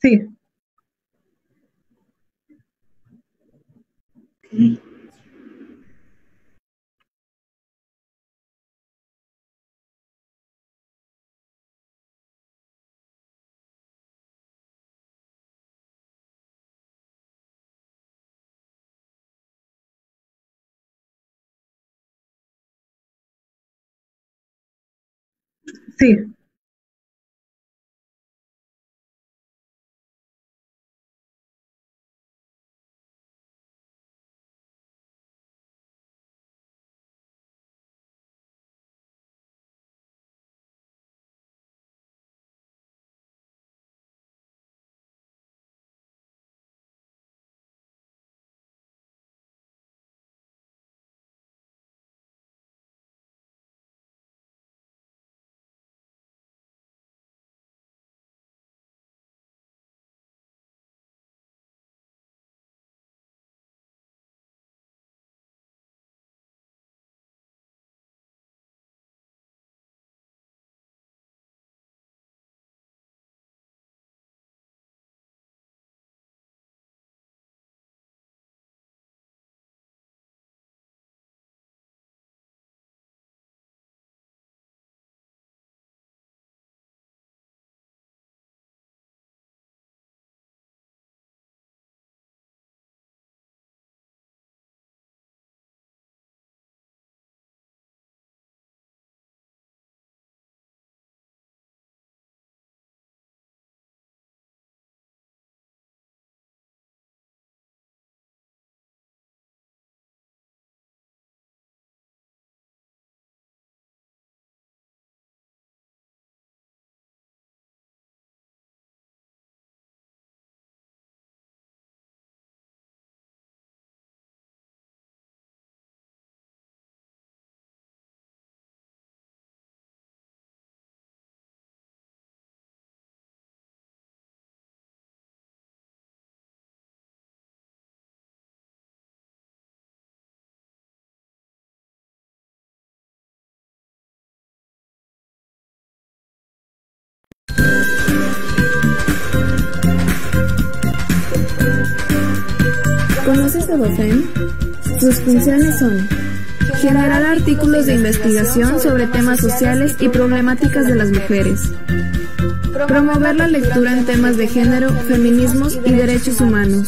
Sí, sí, ¿Conoces a Docen? Sus funciones son generar artículos de investigación sobre temas sociales y problemáticas de las mujeres, promover la lectura en temas de género, feminismos y derechos humanos,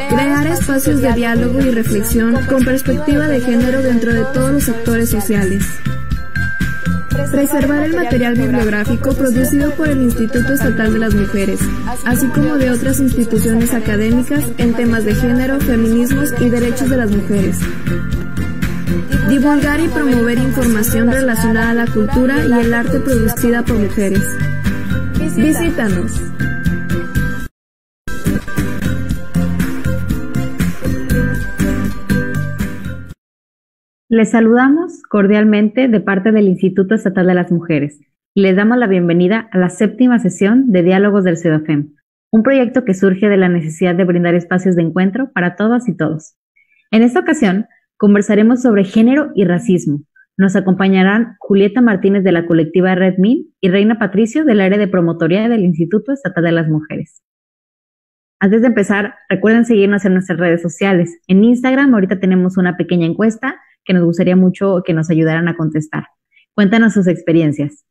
crear espacios de diálogo y reflexión con perspectiva de género dentro de todos los sectores sociales, preservar el material bibliográfico producido por el Instituto Estatal de las Mujeres, así como de otras instituciones académicas en temas de género, feminismos y derechos de las mujeres. Divulgar y promover información relacionada a la cultura y el arte producida por mujeres. Visítanos. Les saludamos cordialmente de parte del Instituto Estatal de las Mujeres y les damos la bienvenida a la 7ª sesión de Diálogos del CEDOFEM, un proyecto que surge de la necesidad de brindar espacios de encuentro para todas y todos. En esta ocasión, conversaremos sobre género y racismo. Nos acompañarán Julieta Martínez de la colectiva Red Min y Reina Patricio del área de promotoría del Instituto Estatal de las Mujeres. Antes de empezar, recuerden seguirnos en nuestras redes sociales. En Instagram ahorita tenemos una pequeña encuesta que nos gustaría mucho que nos ayudaran a contestar. Cuéntanos sus experiencias.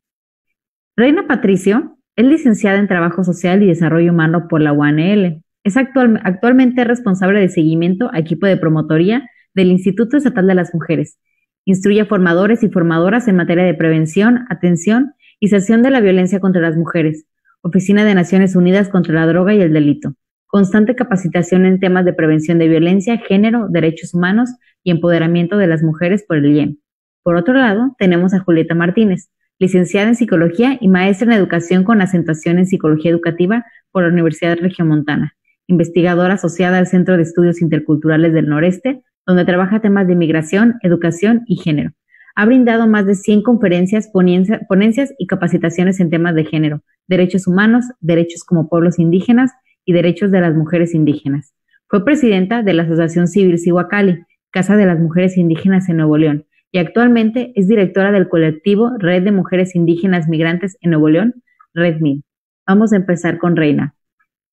Reina Patricio es licenciada en Trabajo Social y Desarrollo Humano por la UANL. Es actualmente responsable de seguimiento a equipo de promotoría del Instituto Estatal de las Mujeres. Instruye a formadores y formadoras en materia de prevención, atención y sanción de la violencia contra las mujeres. Oficina de Naciones Unidas contra la Droga y el Delito. Constante capacitación en temas de prevención de violencia, género, derechos humanos y empoderamiento de las mujeres por el IEM. Por otro lado, tenemos a Julieta Martínez, licenciada en Psicología y maestra en Educación con acentuación en Psicología Educativa por la Universidad Regiomontana, investigadora asociada al Centro de Estudios Interculturales del Noreste, donde trabaja temas de migración, educación y género. Ha brindado más de 100 conferencias, ponencias y capacitaciones en temas de género, derechos humanos, derechos como pueblos indígenas y derechos de las mujeres indígenas. Fue presidenta de la Asociación Civil Cihuacali, Casa de las Mujeres Indígenas en Nuevo León, y actualmente es directora del colectivo Red de Mujeres Indígenas Migrantes en Nuevo León, Red Min. vamos a empezar con Reina.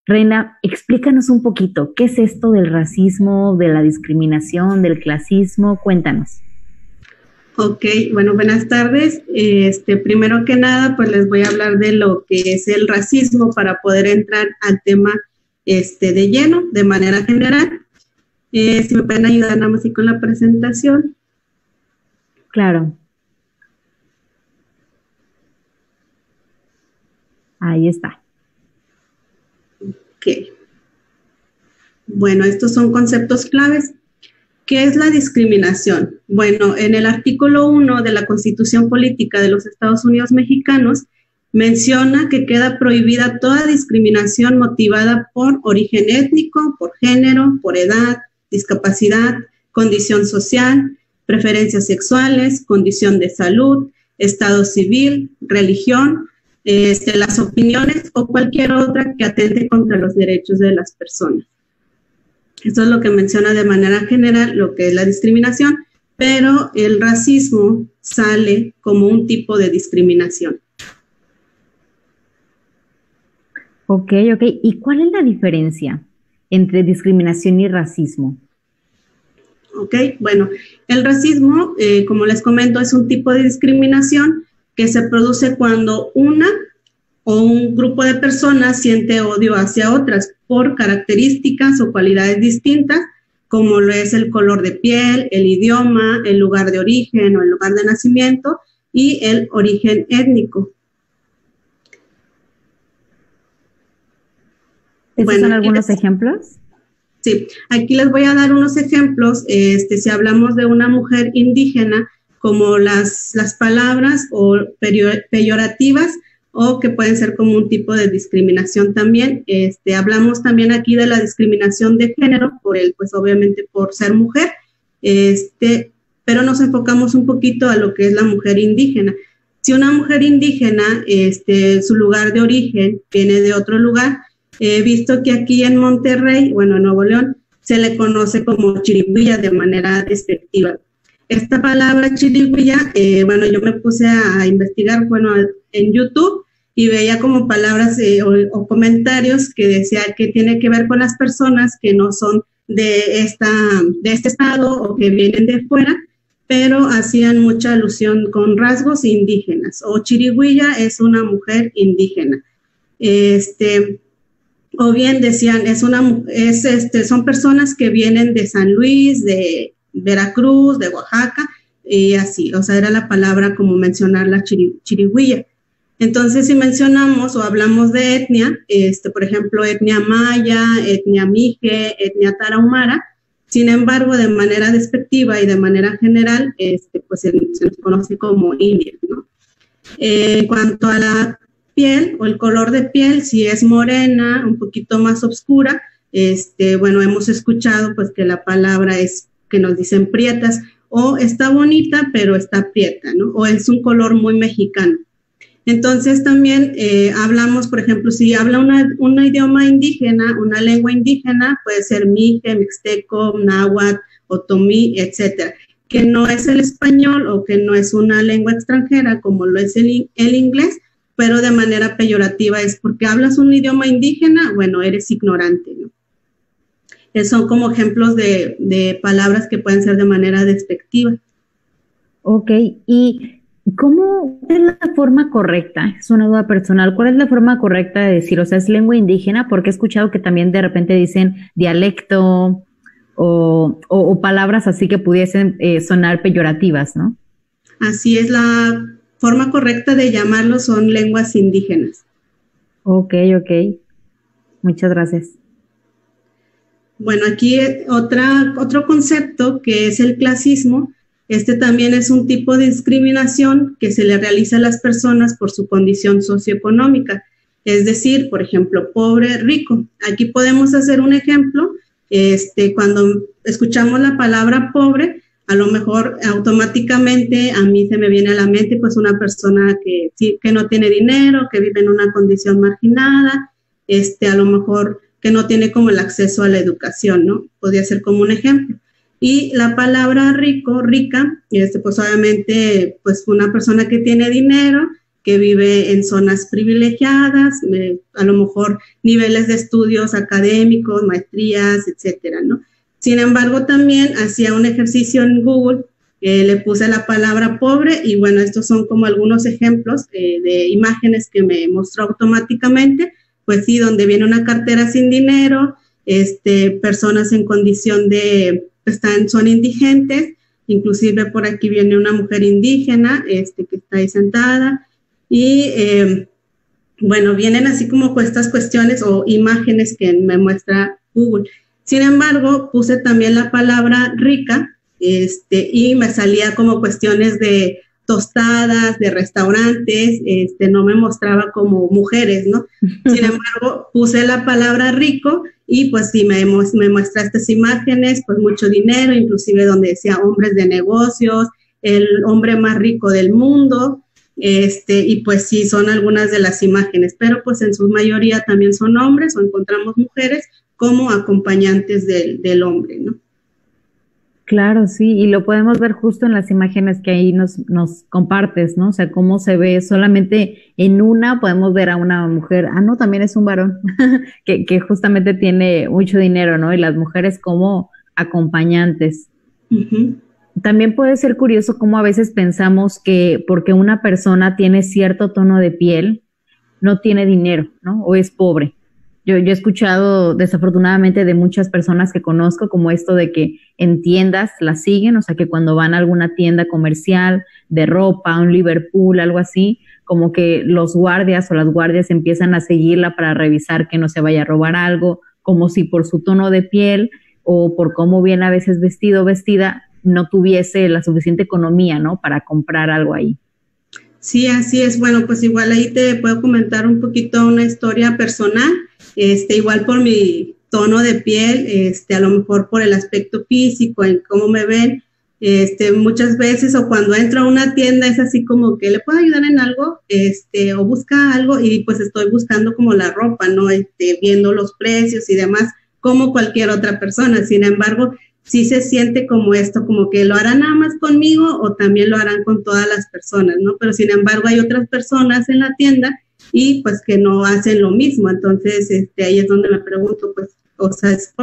Reina, explícanos un poquito, ¿qué es esto del racismo, de la discriminación, del clasismo? Cuéntanos. Ok, bueno, buenas tardes. Primero que nada, pues les voy a hablar de lo que es el racismo para poder entrar al tema de lleno, de manera general. Si me pueden ayudar nada más así con la presentación. Claro. Ahí está. Ok. Bueno, estos son conceptos claves. ¿Qué es la discriminación? Bueno, en el artículo 1 de la Constitución Política de los Estados Unidos Mexicanos menciona que queda prohibida toda discriminación motivada por origen étnico, por género, por edad, discapacidad, condición social, preferencias sexuales, condición de salud, estado civil, religión, las opiniones o cualquier otra que atente contra los derechos de las personas. Esto es lo que menciona de manera general lo que es la discriminación, pero el racismo sale como un tipo de discriminación. Ok. ¿Y cuál es la diferencia entre discriminación y racismo? Ok, bueno, el racismo, como les comento, es un tipo de discriminación que se produce cuando una o un grupo de personas siente odio hacia otras por características o cualidades distintas, como lo es el color de piel, el idioma, el lugar de origen o el lugar de nacimiento y el origen étnico. ¿Esos son algunos ejemplos? Sí, aquí les voy a dar unos ejemplos. Si hablamos de una mujer indígena, como las palabras o peyorativas o que pueden ser como un tipo de discriminación también. Hablamos también aquí de la discriminación de género, pues obviamente por ser mujer, pero nos enfocamos un poquito a lo que es la mujer indígena. Si una mujer indígena, su lugar de origen viene de otro lugar, he visto que aquí en Monterrey, bueno, en Nuevo León, se le conoce como chirigüilla de manera despectiva. Esta palabra chirigüilla, bueno, yo me puse a investigar, bueno, en YouTube y veía como palabras o comentarios que decía que tiene que ver con las personas que no son de este estado o que vienen de fuera, pero hacían mucha alusión con rasgos indígenas. O chirigüilla es una mujer indígena. O bien decían, son personas que vienen de San Luis, de Veracruz, de Oaxaca, y así, o sea, era la palabra como mencionar la chirigüilla. Entonces, si mencionamos o hablamos de etnia, por ejemplo, etnia maya, etnia mije, etnia tarahumara, sin embargo, de manera despectiva y de manera general, pues se nos conoce como indios, ¿no? En cuanto a la piel o el color de piel, si es morena, un poquito más oscura, bueno, hemos escuchado pues que la palabra es que nos dicen prietas, o está bonita pero está prieta, ¿no? O es un color muy mexicano. Entonces también hablamos, por ejemplo, si habla un idioma indígena, una lengua indígena, puede ser mije, mixteco, náhuatl, otomí, etcétera, que no es el español o que no es una lengua extranjera como lo es el inglés, pero de manera peyorativa es porque hablas un idioma indígena, bueno, eres ignorante, ¿no? Son como ejemplos de palabras que pueden ser de manera despectiva. Ok, ¿y cómo es la forma correcta? Es una duda personal. ¿Cuál es la forma correcta de decir? O sea, ¿es lengua indígena? Porque he escuchado que también de repente dicen dialecto o palabras así que pudiesen sonar peyorativas, ¿no? Así es, la forma correcta de llamarlo son lenguas indígenas. Ok. Muchas gracias. Bueno, aquí otro concepto que es el clasismo. También es un tipo de discriminación que se le realiza a las personas por su condición socioeconómica. Es decir, por ejemplo, pobre, rico. Aquí podemos hacer un ejemplo. Cuando escuchamos la palabra pobre, a lo mejor automáticamente a mí se me viene a la mente pues una persona que no tiene dinero, que vive en una condición marginada, a lo mejor que no tiene como el acceso a la educación, ¿no? Podría ser como un ejemplo. Y la palabra rico, rica, pues obviamente pues una persona que tiene dinero, que vive en zonas privilegiadas, a lo mejor niveles de estudios académicos, maestrías, etcétera, ¿no? Sin embargo, también hacía un ejercicio en Google, le puse la palabra pobre y bueno, estos son como algunos ejemplos de imágenes que me mostró automáticamente, pues sí, donde viene una cartera sin dinero, personas en condición son indigentes, inclusive por aquí viene una mujer indígena que está ahí sentada y bueno, vienen así como estas cuestiones o imágenes que me muestra Google. Sin embargo, puse también la palabra rica y me salía como cuestiones de tostadas, de restaurantes, no me mostraba como mujeres, ¿no? Sin embargo, puse la palabra rico y pues sí, me muestra estas imágenes, pues mucho dinero, inclusive donde decía hombres de negocios, el hombre más rico del mundo, y pues sí, son algunas de las imágenes, pero pues en su mayoría también son hombres o encontramos mujeres como acompañantes del hombre, ¿no? Claro, sí, y lo podemos ver justo en las imágenes que ahí nos compartes, ¿no? O sea, cómo se ve solamente en una, podemos ver a una mujer, no, también es un varón, que justamente tiene mucho dinero, ¿no? Y las mujeres como acompañantes. Uh-huh. También puede ser curioso cómo a veces pensamos que porque una persona tiene cierto tono de piel, no tiene dinero, ¿no? O es pobre. Yo he escuchado desafortunadamente de muchas personas que conozco como esto de que en tiendas las siguen, o sea que cuando van a alguna tienda comercial de ropa, un Liverpool, algo así, como que los guardias o las guardias empiezan a seguirla para revisar que no se vaya a robar algo, como si por su tono de piel o por cómo viene a veces vestido o vestida no tuviese la suficiente economía, ¿no? Para comprar algo ahí. Sí, así es. Bueno, pues igual ahí te puedo comentar un poquito una historia personal. Igual por mi tono de piel, a lo mejor por el aspecto físico, en cómo me ven, muchas veces o cuando entro a una tienda es así como que le puedo ayudar en algo, o busca algo y pues estoy buscando como la ropa, ¿no? Viendo los precios y demás como cualquier otra persona. Sin embargo, sí se siente como esto, como que lo harán nada más conmigo o también lo harán con todas las personas, ¿no? Pero sin embargo hay otras personas en la tienda y pues que no hacen lo mismo. Entonces, ahí es donde me pregunto, pues, o sea, ¿es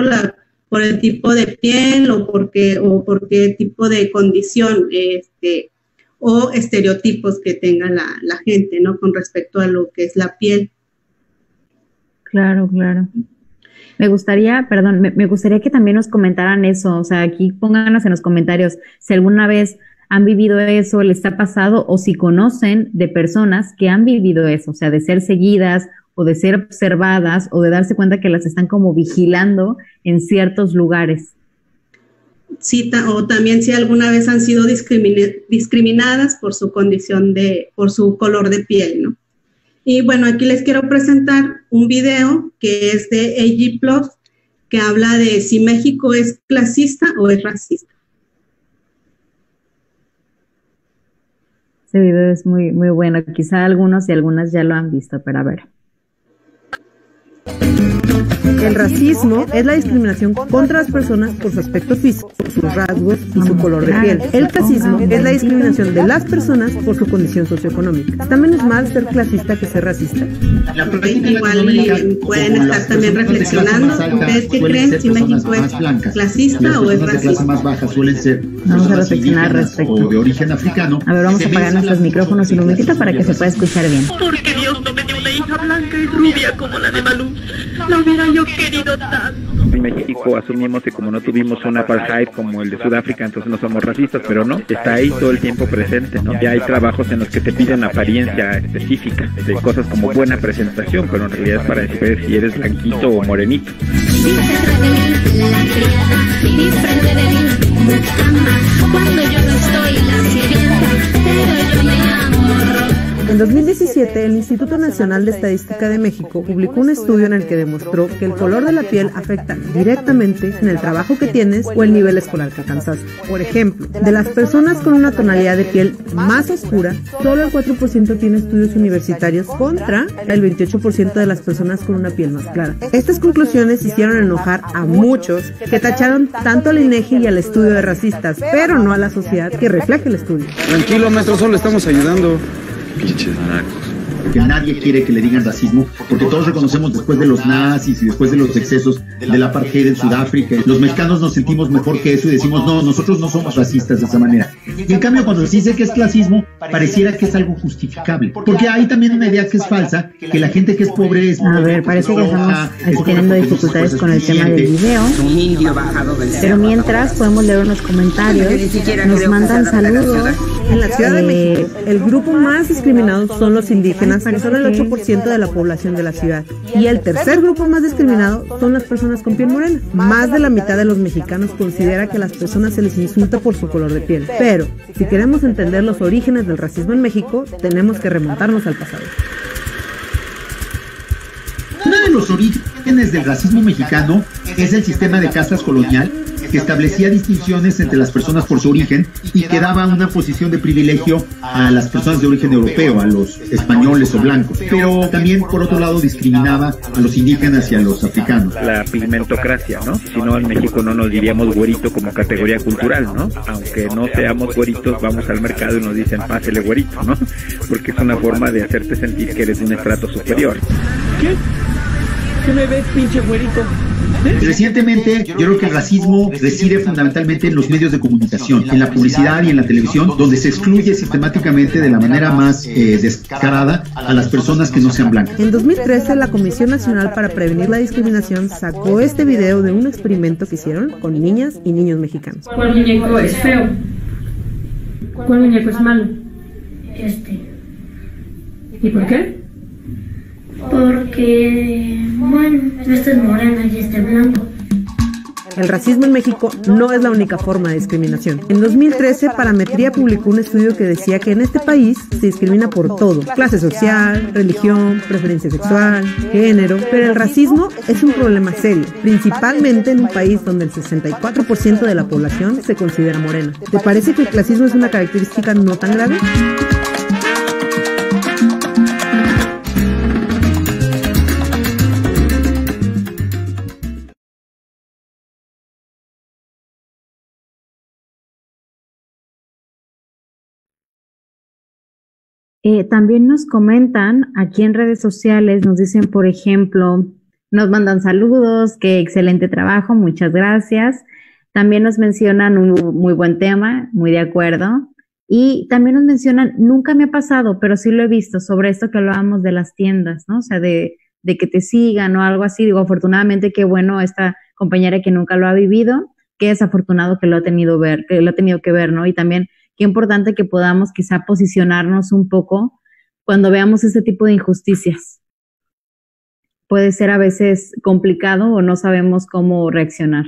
por el tipo de piel o por qué tipo de condición o estereotipos que tenga la gente, ¿no? Con respecto a lo que es la piel. Claro, claro. Me gustaría que también nos comentaran eso, o sea, aquí pónganos en los comentarios si alguna vez han vivido eso, les ha pasado, o si conocen de personas que han vivido eso, o sea, de ser seguidas o de ser observadas o de darse cuenta que las están como vigilando en ciertos lugares. Sí, o también si alguna vez han sido discriminadas por su condición por su color de piel, ¿no? Y bueno, aquí les quiero presentar un video que es de AG Plus, que habla de si México es clasista o es racista. Ese video es muy, muy bueno. Quizá algunos y algunas ya lo han visto, pero a ver. El racismo es la discriminación contra las personas por su aspecto físico, por sus rasgos y su color de piel. El clasismo es la discriminación de las personas por su condición socioeconómica. Está menos mal ser clasista que ser racista. Igual pueden estar también reflexionando. ¿Ustedes qué creen? Si México es clasista o es racista. Las clases más bajas suelen ser vamos a reflexionar al respecto. O de origen africano. A ver, vamos a apagar nuestros micrófonos un momentito para que se pueda escuchar bien. Porque Dios no me dio una hija blanca y rubia como la de Malú. La hubiera yo querido tanto. En México asumimos que como no tuvimos un apartheid como el de Sudáfrica, entonces no somos racistas, pero no, está ahí todo el tiempo presente, ¿no? Ya hay trabajos en los que te piden apariencia específica, de cosas como buena presentación, pero en realidad es para decir si eres blanquito o morenito. En 2017, el Instituto Nacional de Estadística de México publicó un estudio en el que demostró que el color de la piel afecta directamente en el trabajo que tienes o el nivel escolar que alcanzaste. Por ejemplo, de las personas con una tonalidad de piel más oscura, solo el 4% tiene estudios universitarios contra el 28% de las personas con una piel más clara. Estas conclusiones hicieron enojar a muchos que tacharon tanto al INEGI y al estudio de racistas, pero no a la sociedad que refleja el estudio. Tranquilo, maestro, solo estamos ayudando. Pinches nacos. Porque nadie quiere que le digan racismo, porque todos reconocemos después de los nazis y después de los excesos del apartheid en Sudáfrica, los mexicanos nos sentimos mejor que eso y decimos, no, nosotros no somos racistas de esa manera. Y en cambio, cuando se dice que es clasismo, pareciera que es algo justificable, porque hay también una idea que es falsa, que la gente que es pobre es... A ver, parece que estamos teniendo dificultades con el tema del video, pero mientras podemos leer unos comentarios, nos mandan saludos. En la Ciudad de México, el grupo más discriminado son los indígenas, que son el 8% de la población de la ciudad. Y el tercer grupo más discriminado son las personas con piel morena. Más de la mitad de los mexicanos considera que a las personas se les insulta por su color de piel. Pero, si queremos entender los orígenes del racismo en México, tenemos que remontarnos al pasado. Uno de los orígenes del racismo mexicano es el sistema de castas colonial, que establecía distinciones entre las personas por su origen y que daba una posición de privilegio a las personas de origen europeo, a los españoles o blancos, pero también por otro lado discriminaba a los indígenas y a los africanos. La pigmentocracia, ¿no? Si no, en México no nos diríamos güerito como categoría cultural, ¿no? Aunque no seamos güeritos, vamos al mercado y nos dicen pásele güerito, ¿no? Porque es una forma de hacerte sentir que eres de un estrato superior. ¿Qué? ¿Qué me ves, pinche güerito? Recientemente, yo creo que el racismo reside fundamentalmente en los medios de comunicación, en la publicidad y en la televisión, donde se excluye sistemáticamente de la manera más descarada a las personas que no sean blancas. En 2013, la Comisión Nacional para Prevenir la Discriminación sacó este video de un experimento que hicieron con niñas y niños mexicanos. ¿Cuál muñeco es feo? ¿Cuál muñeco es malo? ¿Y por qué? Porque, bueno, este es moreno y este es blanco. El racismo en México no es la única forma de discriminación. En 2013, Parametría publicó un estudio que decía que en este país se discrimina por todo: clase social, religión, preferencia sexual, género. Pero el racismo es un problema serio, principalmente en un país donde el 64% de la población se considera morena. ¿Te parece que el clasismo es una característica no tan grave? También nos comentan aquí en redes sociales, nos dicen, por ejemplo, nos mandan saludos, qué excelente trabajo, muchas gracias. También nos mencionan un muy buen tema, muy de acuerdo. Y también nos mencionan, nunca me ha pasado, pero sí lo he visto, sobre esto que hablábamos de las tiendas, ¿no? O sea, de que te sigan o algo así. Digo, afortunadamente, qué bueno esta compañera que nunca lo ha vivido, qué desafortunado que lo ha tenido que ver, ¿no? Y también qué importante que podamos quizá posicionarnos un poco cuando veamos este tipo de injusticias. Puede ser a veces complicado o no sabemos cómo reaccionar.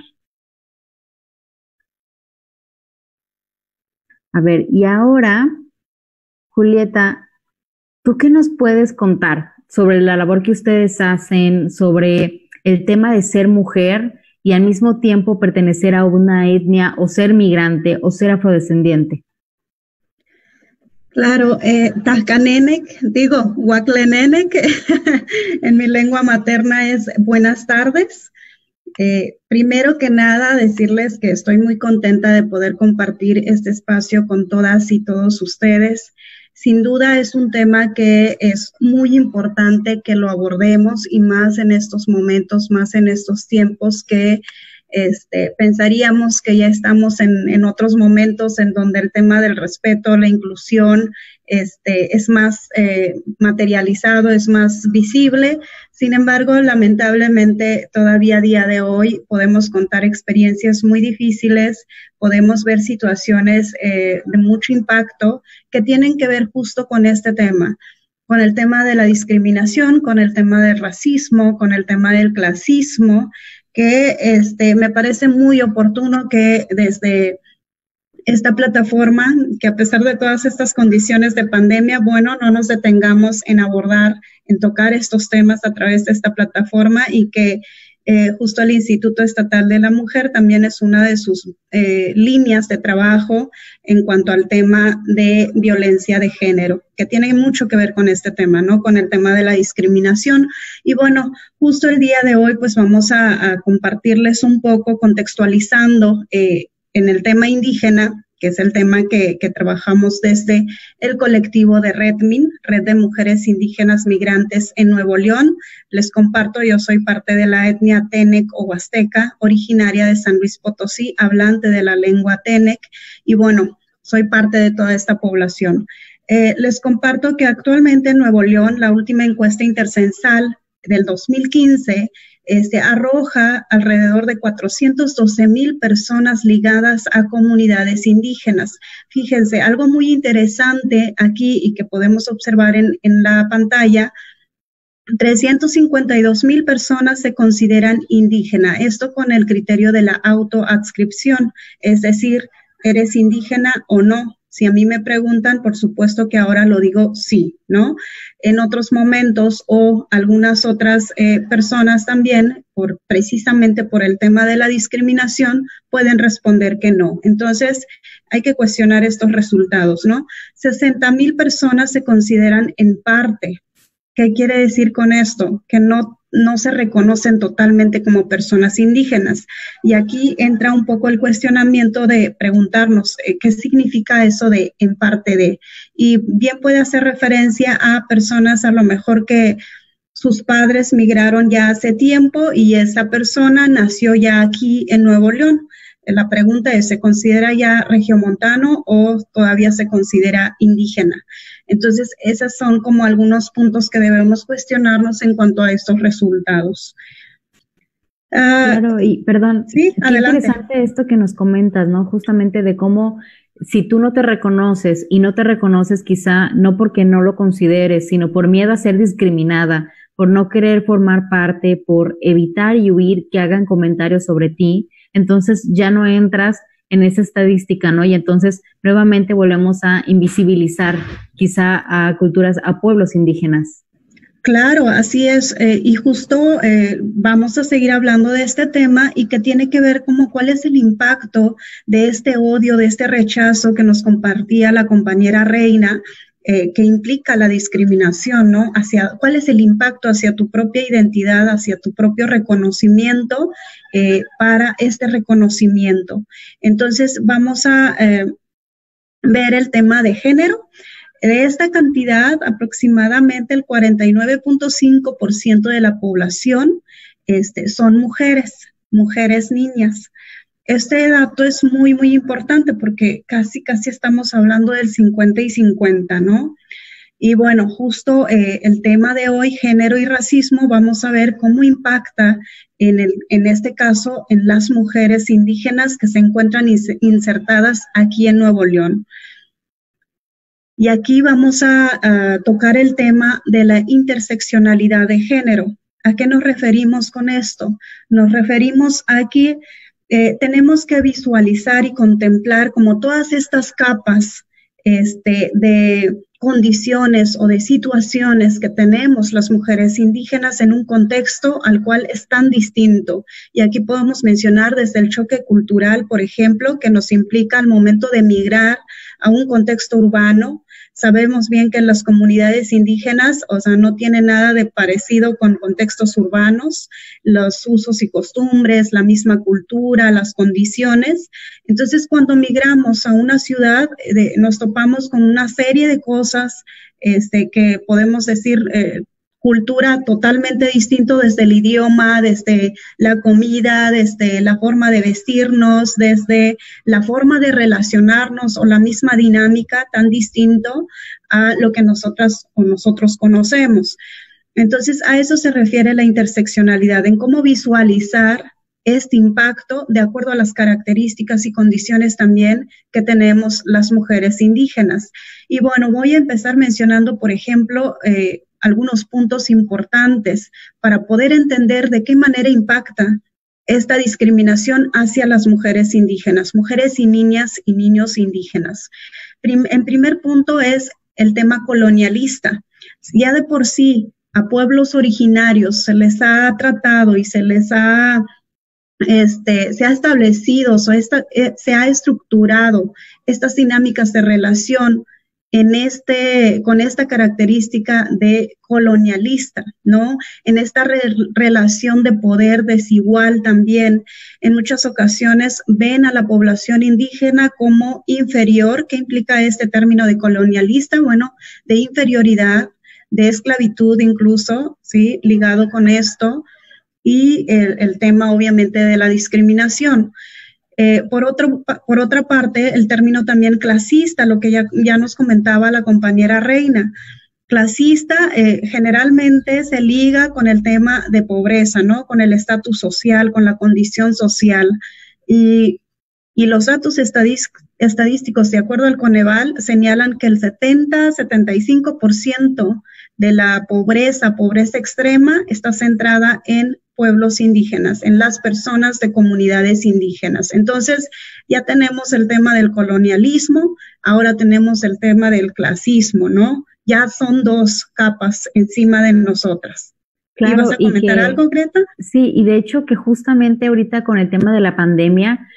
A ver, y ahora, Julieta, ¿tú qué nos puedes contar sobre la labor que ustedes hacen, sobre el tema de ser mujer y al mismo tiempo pertenecer a una etnia o ser migrante o ser afrodescendiente? Claro, Tascanenek, digo, Huaclenenek, en mi lengua materna es buenas tardes. Primero que nada, decirles que estoy muy contenta de poder compartir este espacio con todas y todos ustedes. Sin duda es un tema que es muy importante que lo abordemos y más en estos momentos, más en estos tiempos que pensaríamos que ya estamos en otros momentos en donde el tema del respeto, la inclusión, es más materializado, es más visible. Sin embargo, lamentablemente, todavía a día de hoy podemos contar experiencias muy difíciles, podemos ver situaciones de mucho impacto que tienen que ver justo con este tema, con el tema de la discriminación, con el tema del racismo, con el tema del clasismo, que me parece muy oportuno que desde esta plataforma, que a pesar de todas estas condiciones de pandemia, bueno, no nos detengamos en abordar, en tocar estos temas a través de esta plataforma y que justo el Instituto Estatal de la Mujer también es una de sus líneas de trabajo en cuanto al tema de violencia de género, que tiene mucho que ver con este tema, ¿no? Con el tema de la discriminación. Y bueno, justo el día de hoy pues vamos a compartirles un poco, contextualizando en el tema indígena, que es el tema que trabajamos desde el colectivo de REDMIN, Red de Mujeres Indígenas Migrantes en Nuevo León. Les comparto, yo soy parte de la etnia Tenec o Huasteca, originaria de San Luis Potosí, hablante de la lengua Tenec, y bueno, soy parte de toda esta población. Les comparto que actualmente en Nuevo León, la última encuesta intercensal del 2015 arroja alrededor de 412,000 personas ligadas a comunidades indígenas. Fíjense, algo muy interesante aquí y que podemos observar en la pantalla, 352,000 personas se consideran indígena, esto con el criterio de la autoadscripción, es decir, ¿eres indígena o no? Si a mí me preguntan, por supuesto que ahora lo digo sí, ¿no? En otros momentos o algunas otras personas también, precisamente por el tema de la discriminación, pueden responder que no. Entonces, hay que cuestionar estos resultados, ¿no? 60,000 personas se consideran en parte. ¿Qué quiere decir con esto? Que no se reconocen totalmente como personas indígenas. Y aquí entra un poco el cuestionamiento de preguntarnos qué significa eso de en parte de. Y bien puede hacer referencia a personas a lo mejor que sus padres migraron ya hace tiempo y esa persona nació ya aquí en Nuevo León. La pregunta es, ¿se considera ya regiomontano o todavía se considera indígena? Entonces, esos son como algunos puntos que debemos cuestionarnos en cuanto a estos resultados. Claro, y perdón, sí, qué adelante. interesante esto que nos comentas, ¿no? Justamente de cómo si tú no te reconoces y no te reconoces quizá no porque no lo consideres, sino por miedo a ser discriminada, por no querer formar parte, por evitar y huir que hagan comentarios sobre ti, entonces ya no entras en esa estadística, ¿no? Y entonces nuevamente volvemos a invisibilizar quizá a culturas, a pueblos indígenas. Claro, así es, y justo vamos a seguir hablando de este tema y que tiene que ver como cuál es el impacto de este odio, de este rechazo que nos compartía la compañera Reina, que implica la discriminación, ¿no? ¿Cuál es el impacto hacia tu propia identidad, hacia tu propio reconocimiento para este reconocimiento? Entonces, vamos a ver el tema de género. De esta cantidad, aproximadamente el 49.5% de la población son mujeres niñas. Este dato es muy, muy importante porque casi estamos hablando del 50 y 50, ¿no? Y bueno, justo el tema de hoy, género y racismo, vamos a ver cómo impacta en este caso en las mujeres indígenas que se encuentran insertadas aquí en Nuevo León. Y aquí vamos a tocar el tema de la interseccionalidad de género. ¿A qué nos referimos con esto? Nos referimos a que tenemos que visualizar y contemplar como todas estas capas de condiciones o de situaciones que tenemos las mujeres indígenas en un contexto al cual es tan distinto. Y aquí podemos mencionar desde el choque cultural, por ejemplo, que nos implica al momento de migrar a un contexto urbano. Sabemos bien que las comunidades indígenas, o sea, no tienen nada de parecido con contextos urbanos, los usos y costumbres, la misma cultura, las condiciones. Entonces, cuando migramos a una ciudad, nos topamos con una serie de cosas que podemos decir cultura totalmente distinto desde el idioma, desde la comida, desde la forma de vestirnos, desde la forma de relacionarnos o la misma dinámica tan distinto a lo que nosotras o nosotros conocemos. Entonces, a eso se refiere la interseccionalidad, en cómo visualizar este impacto de acuerdo a las características y condiciones también que tenemos las mujeres indígenas. Y bueno, voy a empezar mencionando, por ejemplo, algunos puntos importantes para poder entender de qué manera impacta esta discriminación hacia las mujeres indígenas, mujeres y niñas y niños indígenas. En primer punto es el tema colonialista. Ya de por sí a pueblos originarios se les ha tratado y se les ha se ha establecido, se ha estructurado estas dinámicas de relación con esta característica de colonialista, ¿no? En esta relación de poder desigual también. En muchas ocasiones ven a la población indígena como inferior. ¿Qué implica este término de colonialista? Bueno, de inferioridad, de esclavitud incluso, ¿sí? Ligado con esto, y el tema obviamente de la discriminación. Por otra parte, el término también clasista, lo que ya nos comentaba la compañera Reina. Clasista generalmente se liga con el tema de pobreza, ¿no? Con el estatus social, con la condición social. Y los datos estadísticos, de acuerdo al Coneval, señalan que el 70-75% de la pobreza extrema, está centrada en pueblos indígenas, en las personas de comunidades indígenas. Entonces, ya tenemos el tema del colonialismo, ahora tenemos el tema del clasismo, ¿no? Ya son dos capas encima de nosotras. Claro, ¿Ibas a comentar algo, Greta? Sí, y de hecho que justamente ahorita con el tema de la pandemia,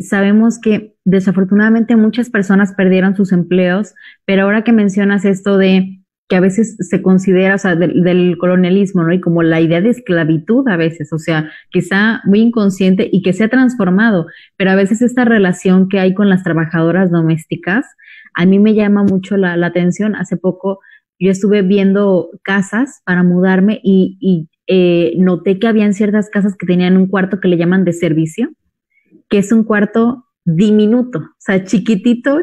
sabemos que desafortunadamente muchas personas perdieron sus empleos, pero ahora que mencionas esto de que a veces se considera, o sea, del colonialismo, ¿no? Y como la idea de esclavitud a veces, o sea, que está muy inconsciente y que se ha transformado, pero a veces esta relación que hay con las trabajadoras domésticas, a mí me llama mucho la atención. Hace poco yo estuve viendo casas para mudarme y noté que habían ciertas casas que tenían un cuarto que le llaman de servicio, que es un cuarto diminuto, o sea, chiquitito,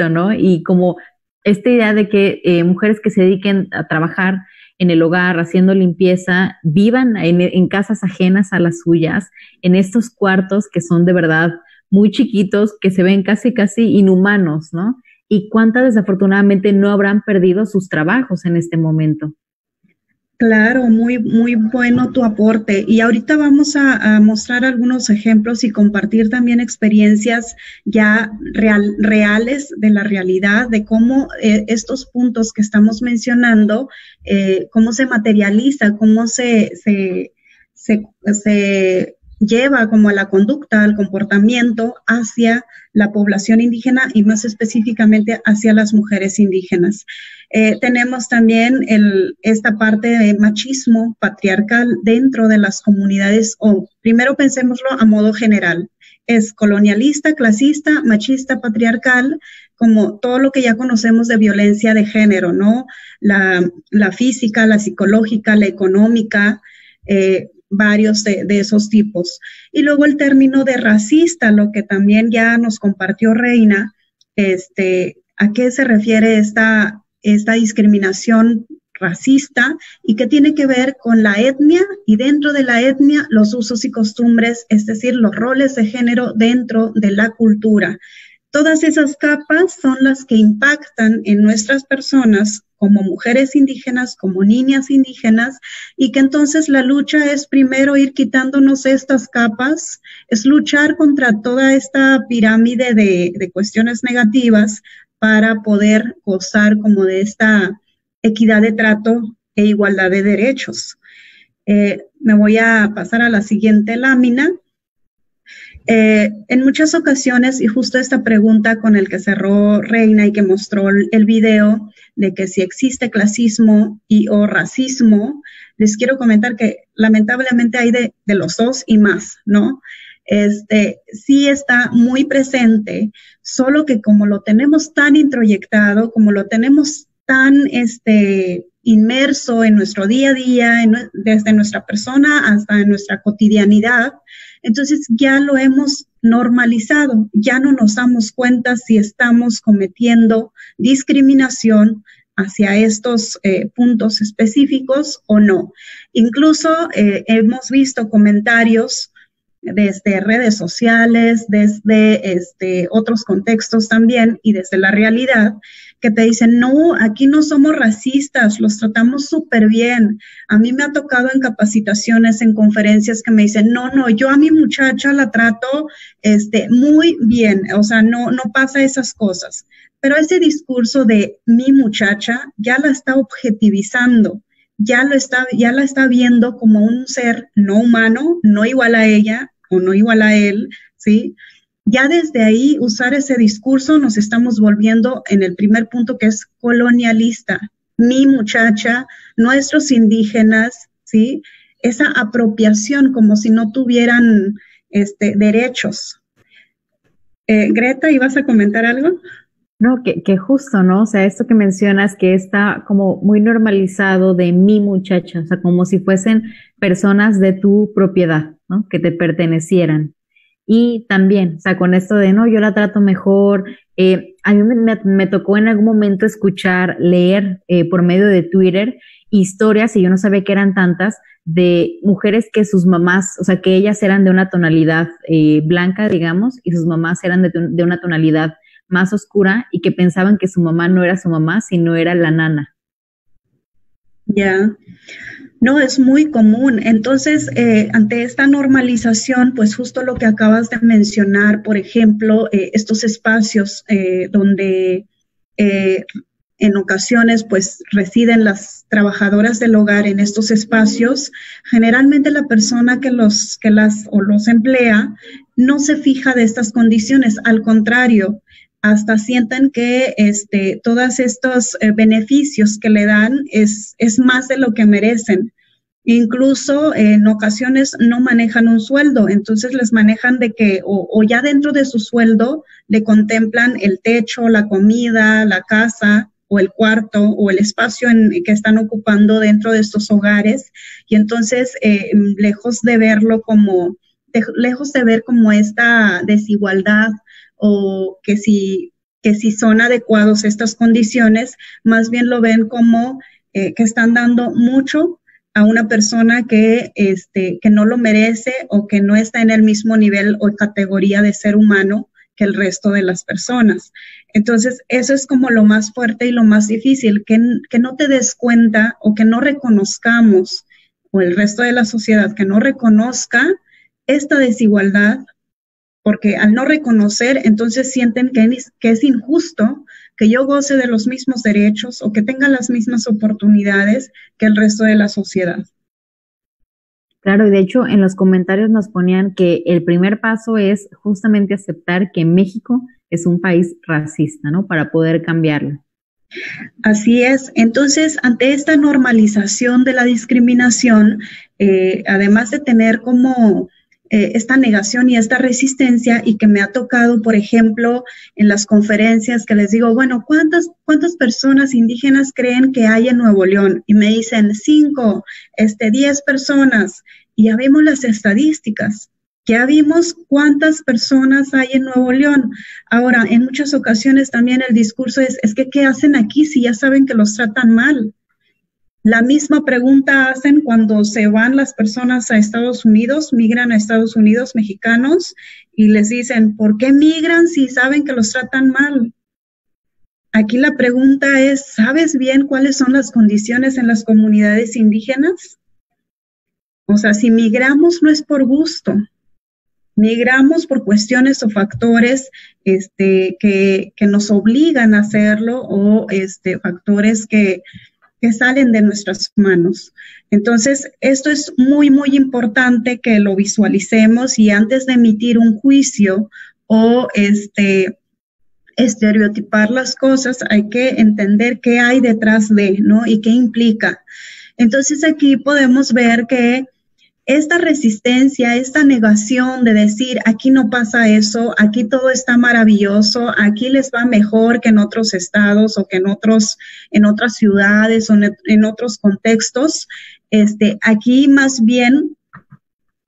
¿no? Y como esta idea de que mujeres que se dediquen a trabajar en el hogar, haciendo limpieza, vivan en casas ajenas a las suyas, en estos cuartos que son de verdad muy chiquitos, que se ven casi inhumanos, ¿no? Y cuántas desafortunadamente no habrán perdido sus trabajos en este momento. Claro, muy bueno tu aporte. Y ahorita vamos a mostrar algunos ejemplos y compartir también experiencias ya reales de la realidad, de cómo estos puntos que estamos mencionando, cómo se materializa, cómo se lleva como a la conducta, al comportamiento hacia la población indígena y más específicamente hacia las mujeres indígenas. Tenemos también esta parte de machismo patriarcal dentro de las comunidades, o primero pensémoslo a modo general, es colonialista, clasista, machista, patriarcal, como todo lo que ya conocemos de violencia de género, ¿no? La física, la psicológica, la económica, varios de esos tipos. Y luego el término de racista, lo que también ya nos compartió Reina, ¿a qué se refiere esta discriminación racista y qué tiene que ver con la etnia y dentro de la etnia los usos y costumbres, es decir, los roles de género dentro de la cultura? Todas esas capas son las que impactan en nuestras personas como mujeres indígenas, como niñas indígenas, y que entonces la lucha es primero ir quitándonos estas capas, es luchar contra toda esta pirámide de cuestiones negativas para poder gozar como de esta equidad de trato e igualdad de derechos. Me voy a pasar a la siguiente lámina. En muchas ocasiones, y justo esta pregunta con el que cerró Reina y que mostró el video, de que si existe clasismo o racismo, les quiero comentar que lamentablemente hay de los dos y más, ¿no? Sí está muy presente, solo que como lo tenemos tan introyectado, como lo tenemos tan inmerso en nuestro día a día, desde nuestra persona hasta en nuestra cotidianidad, entonces ya lo hemos normalizado, ya no nos damos cuenta si estamos cometiendo discriminación hacia estos puntos específicos o no. Incluso hemos visto comentarios desde redes sociales, desde otros contextos también y desde la realidad, que te dicen, no, aquí no somos racistas, los tratamos súper bien. A mí me ha tocado en capacitaciones, en conferencias que me dicen, no, yo a mi muchacha la trato muy bien, o sea, no pasa esas cosas. Pero ese discurso de mi muchacha ya la está objetivizando, ya la está viendo como un ser no humano, no igual a ella o no igual a él, ¿sí? ya desde ahí usar ese discurso nos estamos volviendo en el primer punto, que es colonialista. Mi muchacha, nuestros indígenas, ¿sí? Esa apropiación como si no tuvieran derechos. Greta, ¿ibas a comentar algo? No, que justo, ¿no? O sea, esto que mencionas que está como muy normalizado de mi muchacha, o sea, como si fuesen personas de tu propiedad, ¿no? Que te pertenecieran. Y también, o sea, con esto de, no, yo la trato mejor. A mí me tocó en algún momento escuchar, leer por medio de Twitter historias, y yo no sabía que eran tantas, de mujeres que sus mamás, o sea, que ellas eran de una tonalidad blanca, digamos, y sus mamás eran de una tonalidad más oscura, y que pensaban que su mamá no era su mamá, sino era la nana. Ya. No, es muy común. Entonces, ante esta normalización, pues justo lo que acabas de mencionar, por ejemplo, estos espacios donde en ocasiones pues residen las trabajadoras del hogar en estos espacios, generalmente la persona que los emplea no se fija de estas condiciones, al contrario, hasta sienten que todos estos beneficios que le dan es más de lo que merecen. Incluso en ocasiones no manejan un sueldo, entonces les manejan de que o ya dentro de su sueldo le contemplan el techo, la comida, la casa o el cuarto o el espacio que están ocupando dentro de estos hogares, y entonces lejos de ver como esta desigualdad o que si son adecuados estas condiciones, más bien lo ven como que están dando mucho a una persona que no lo merece o que no está en el mismo nivel o categoría de ser humano que el resto de las personas. Entonces, eso es como lo más fuerte y lo más difícil, que no te des cuenta o que no reconozcamos, o el resto de la sociedad que no reconozca esta desigualdad, porque al no reconocer, entonces sienten que es injusto que yo goce de los mismos derechos o que tenga las mismas oportunidades que el resto de la sociedad. Claro, y de hecho en los comentarios nos ponían que el primer paso es justamente aceptar que México es un país racista, ¿no? Para poder cambiarlo. Así es. Entonces, ante esta normalización de la discriminación, además de tener como esta negación y esta resistencia, y que me ha tocado, por ejemplo, en las conferencias que les digo, bueno, ¿cuántas personas indígenas creen que hay en Nuevo León? Y me dicen 5, 10 personas, y ya vimos las estadísticas, ya vimos cuántas personas hay en Nuevo León. Ahora, en muchas ocasiones también el discurso es que ¿qué hacen aquí si ya saben que los tratan mal? La misma pregunta hacen cuando se van las personas a Estados Unidos, migran a Estados Unidos, mexicanos, y les dicen, ¿por qué migran si saben que los tratan mal? Aquí la pregunta es, ¿sabes bien cuáles son las condiciones en las comunidades indígenas? O sea, si migramos no es por gusto, migramos por cuestiones o factores que nos obligan a hacerlo, o factores que salen de nuestras manos. Entonces, esto es muy, muy importante que lo visualicemos, y antes de emitir un juicio o estereotipar las cosas, hay que entender qué hay detrás de, ¿no? Y qué implica. Entonces, aquí podemos ver que esta resistencia, esta negación de decir, aquí no pasa eso, aquí todo está maravilloso, aquí les va mejor que en otros estados o que en otras ciudades o en otros contextos, aquí más bien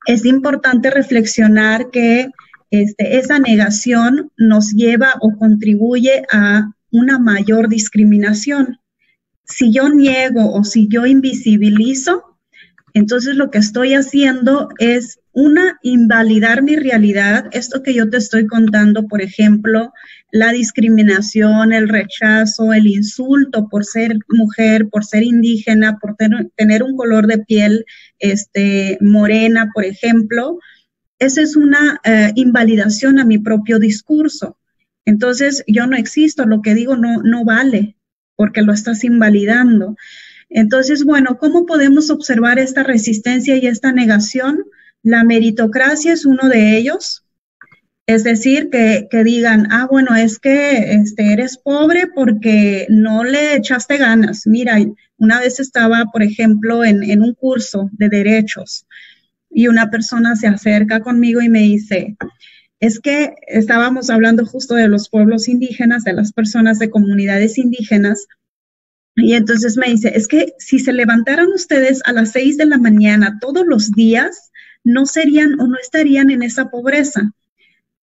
es importante reflexionar que esa negación nos lleva o contribuye a una mayor discriminación. Si yo niego o si yo invisibilizo, entonces lo que estoy haciendo es invalidar mi realidad. Esto que yo te estoy contando, por ejemplo, la discriminación, el rechazo, el insulto por ser mujer, por ser indígena, por tener un color de piel morena, por ejemplo, esa es una invalidación a mi propio discurso. Entonces yo no existo, lo que digo no vale, porque lo estás invalidando. Entonces, bueno, ¿cómo podemos observar esta resistencia y esta negación? La meritocracia es uno de ellos. Es decir, que digan, bueno, es que eres pobre porque no le echaste ganas. Mira, una vez estaba, por ejemplo, en un curso de derechos y una persona se acerca conmigo y me dice, es que estábamos hablando justo de los pueblos indígenas, de las personas de comunidades indígenas, y entonces me dice, es que si se levantaran ustedes a las 6 de la mañana todos los días, no serían o no estarían en esa pobreza.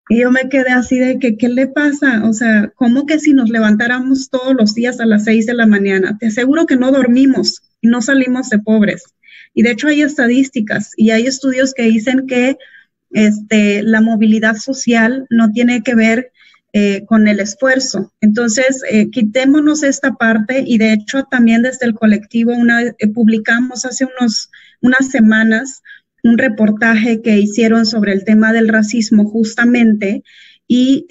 Y yo me quedé así de que, ¿qué le pasa? O sea, ¿cómo que si nos levantáramos todos los días a las 6 de la mañana? Te aseguro que no dormimos y no salimos de pobres. Y de hecho hay estadísticas y hay estudios que dicen que la movilidad social no tiene que ver con el esfuerzo. Entonces, quitémonos esta parte y de hecho también desde el colectivo publicamos hace unas semanas un reportaje que hicieron sobre el tema del racismo justamente y